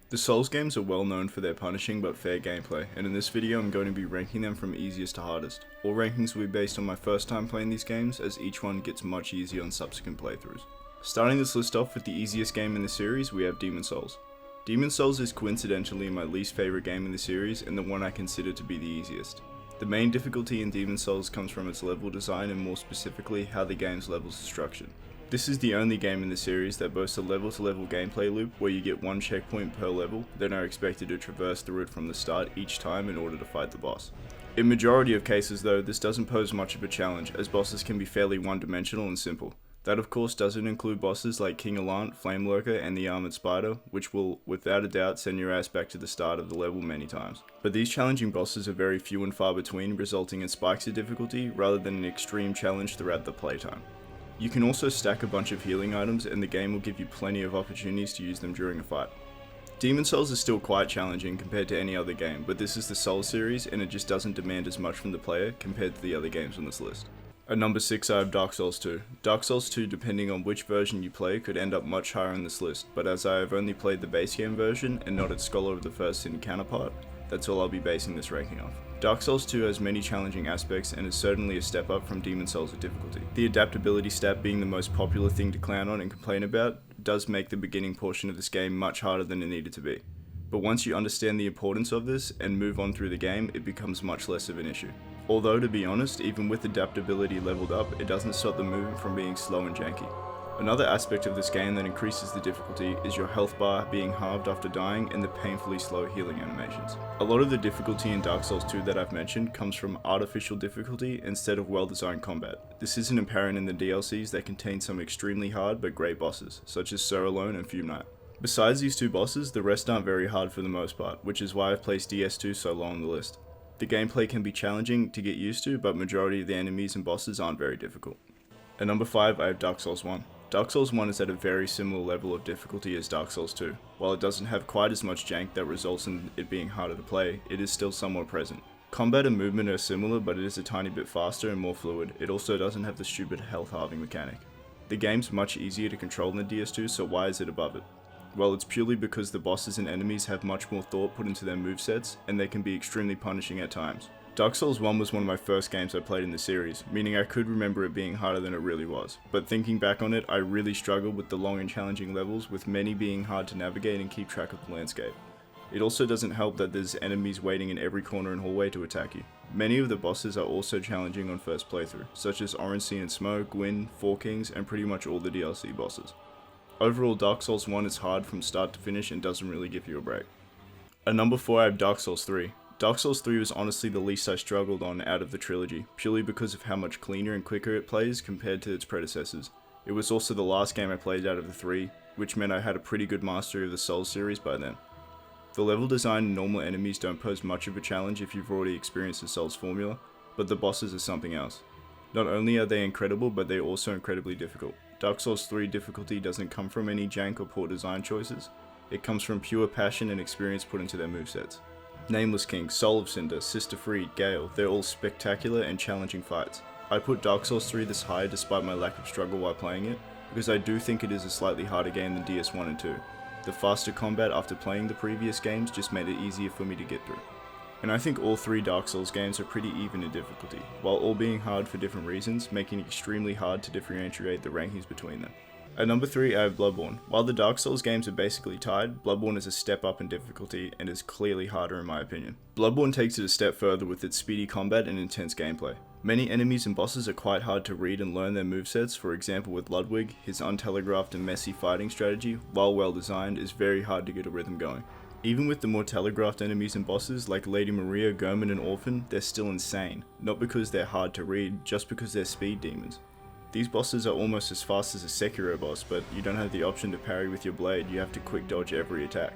The Souls games are well known for their punishing but fair gameplay, and in this video I'm going to be ranking them from easiest to hardest. All rankings will be based on my first time playing these games, as each one gets much easier on subsequent playthroughs. Starting this list off with the easiest game in the series, we have Demon Souls. Demon Souls is coincidentally my least favourite game in the series and the one I consider to be the easiest. The main difficulty in Demon Souls comes from its level design and more specifically how the game's levels are structured. This is the only game in the series that boasts a level-to-level gameplay loop where you get one checkpoint per level, then are expected to traverse through it from the start each time in order to fight the boss. In majority of cases though, this doesn't pose much of a challenge, as bosses can be fairly one-dimensional and simple. That of course doesn't include bosses like King Allant, Flame Lurker, and the Armored Spider, which will without a doubt send your ass back to the start of the level many times. But these challenging bosses are very few and far between, resulting in spikes of difficulty rather than an extreme challenge throughout the playtime. You can also stack a bunch of healing items and the game will give you plenty of opportunities to use them during a fight. Demon Souls is still quite challenging compared to any other game, but this is the Souls series and it just doesn't demand as much from the player compared to the other games on this list. At number 6 I have Dark Souls 2. Dark Souls 2, depending on which version you play, could end up much higher on this list, but as I have only played the base game version and not its Scholar of the First Sin counterpart, that's all I'll be basing this ranking off. Dark Souls 2 has many challenging aspects and is certainly a step up from Demon Souls' difficulty. The adaptability stat being the most popular thing to clown on and complain about does make the beginning portion of this game much harder than it needed to be. But once you understand the importance of this and move on through the game, it becomes much less of an issue. Although to be honest, even with adaptability leveled up, it doesn't stop the movement from being slow and janky. Another aspect of this game that increases the difficulty is your health bar being halved after dying and the painfully slow healing animations. A lot of the difficulty in Dark Souls 2 that I've mentioned comes from artificial difficulty instead of well-designed combat. This isn't apparent in the DLCs that contain some extremely hard but great bosses, such as Sir Alone and Fume Knight. Besides these two bosses, the rest aren't very hard for the most part, which is why I've placed DS2 so low on the list. The gameplay can be challenging to get used to, but majority of the enemies and bosses aren't very difficult. At number 5 I have Dark Souls 1. Dark Souls 1 is at a very similar level of difficulty as Dark Souls 2. While it doesn't have quite as much jank that results in it being harder to play, it is still somewhat present. Combat and movement are similar, but it is a tiny bit faster and more fluid. It also doesn't have the stupid health halving mechanic. The game's much easier to control than DS2, so why is it above it? Well, it's purely because the bosses and enemies have much more thought put into their movesets, and they can be extremely punishing at times. Dark Souls 1 was one of my first games I played in the series, meaning I could remember it being harder than it really was. But thinking back on it, I really struggled with the long and challenging levels, with many being hard to navigate and keep track of the landscape. It also doesn't help that there's enemies waiting in every corner and hallway to attack you. Many of the bosses are also challenging on first playthrough, such as Orange Sea and Smoke, Gwyn, Four Kings, and pretty much all the DLC bosses. Overall, Dark Souls 1 is hard from start to finish and doesn't really give you a break. At number 4 I have Dark Souls 3. Dark Souls 3 was honestly the least I struggled on out of the trilogy, purely because of how much cleaner and quicker it plays compared to its predecessors. It was also the last game I played out of the three, which meant I had a pretty good mastery of the Souls series by then. The level design and normal enemies don't pose much of a challenge if you've already experienced the Souls formula, but the bosses are something else. Not only are they incredible, but they're also incredibly difficult. Dark Souls 3 difficulty doesn't come from any jank or poor design choices, it comes from pure passion and experience put into their movesets. Nameless King, Soul of Cinder, Sister Fried, Gale, they're all spectacular and challenging fights. I put Dark Souls 3 this high despite my lack of struggle while playing it, because I do think it is a slightly harder game than DS1 and 2. The faster combat after playing the previous games just made it easier for me to get through. And I think all three Dark Souls games are pretty even in difficulty, while all being hard for different reasons, making it extremely hard to differentiate the rankings between them. At number 3 I have Bloodborne. While the Dark Souls games are basically tied, Bloodborne is a step up in difficulty and is clearly harder in my opinion. Bloodborne takes it a step further with its speedy combat and intense gameplay. Many enemies and bosses are quite hard to read and learn their movesets, for example with Ludwig, his untelegraphed and messy fighting strategy, while well designed, is very hard to get a rhythm going. Even with the more telegraphed enemies and bosses like Lady Maria, Goemon and Orphan, they're still insane, not because they're hard to read, just because they're speed demons. These bosses are almost as fast as a Sekiro boss, but you don't have the option to parry with your blade, you have to quick dodge every attack.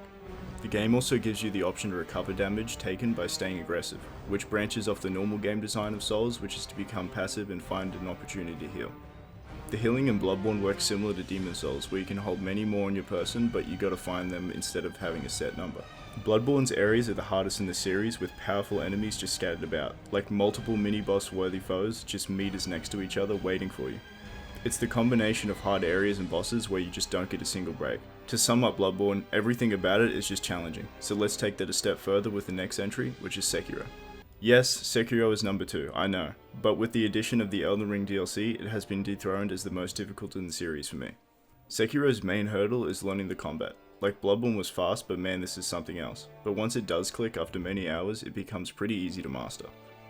The game also gives you the option to recover damage taken by staying aggressive, which branches off the normal game design of Souls, which is to become passive and find an opportunity to heal. The healing in Bloodborne works similar to Demon Souls, where you can hold many more on your person, but you gotta find them instead of having a set number. Bloodborne's areas are the hardest in the series, with powerful enemies just scattered about, like multiple mini-boss worthy foes just meters next to each other waiting for you. It's the combination of hard areas and bosses where you just don't get a single break. To sum up Bloodborne, everything about it is just challenging, so let's take that a step further with the next entry, which is Sekiro. Yes, Sekiro is number 2, I know, but with the addition of the Elden Ring DLC, it has been dethroned as the most difficult in the series for me. Sekiro's main hurdle is learning the combat. Like Bloodborne was fast, but man, this is something else. But once it does click after many hours, it becomes pretty easy to master.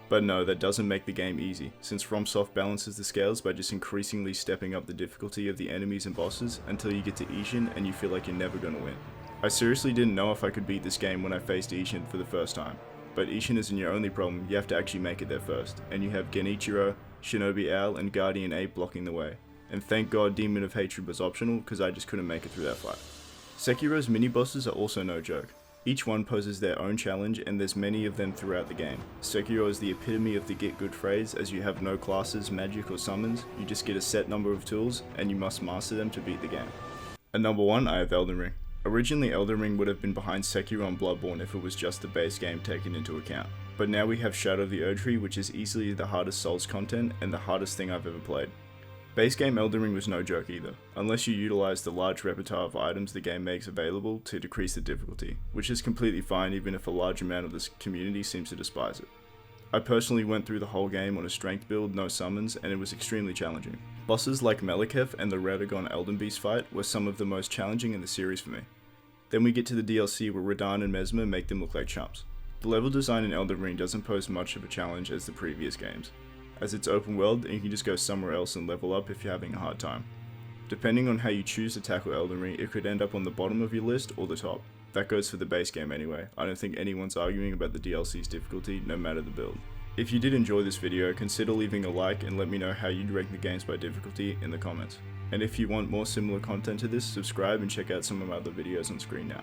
But no, that doesn't make the game easy, since FromSoft balances the scales by just increasingly stepping up the difficulty of the enemies and bosses until you get to Ishin and you feel like you're never gonna win. I seriously didn't know if I could beat this game when I faced Ishin for the first time. But Ishin isn't your only problem, you have to actually make it there first, and you have Genichiro, Shinobi Owl, and Guardian Ape blocking the way. And thank God Demon of Hatred was optional, because I just couldn't make it through that fight. Sekiro's mini-bosses are also no joke. Each one poses their own challenge, and there's many of them throughout the game. Sekiro is the epitome of the get good phrase, as you have no classes, magic or summons, you just get a set number of tools, and you must master them to beat the game. At number 1, I have Elden Ring. Originally Elden Ring would have been behind Sekiro and Bloodborne if it was just the base game taken into account. But now we have Shadow of the Erdtree, which is easily the hardest Souls content, and the hardest thing I've ever played. Base game Elden Ring was no joke either, unless you utilize the large repertoire of items the game makes available to decrease the difficulty, which is completely fine even if a large amount of this community seems to despise it. I personally went through the whole game on a strength build, no summons, and it was extremely challenging. Bosses like Meliketh and the Radagon Elden Beast fight were some of the most challenging in the series for me. Then we get to the DLC where Radahn and Mesmer make them look like chumps. The level design in Elden Ring doesn't pose much of a challenge as the previous games, as it's open world and you can just go somewhere else and level up if you're having a hard time. Depending on how you choose to tackle Elden Ring, it could end up on the bottom of your list or the top. That goes for the base game anyway. I don't think anyone's arguing about the DLC's difficulty, no matter the build. If you did enjoy this video, consider leaving a like and let me know how you'd rank the games by difficulty in the comments. And if you want more similar content to this, subscribe and check out some of my other videos on screen now.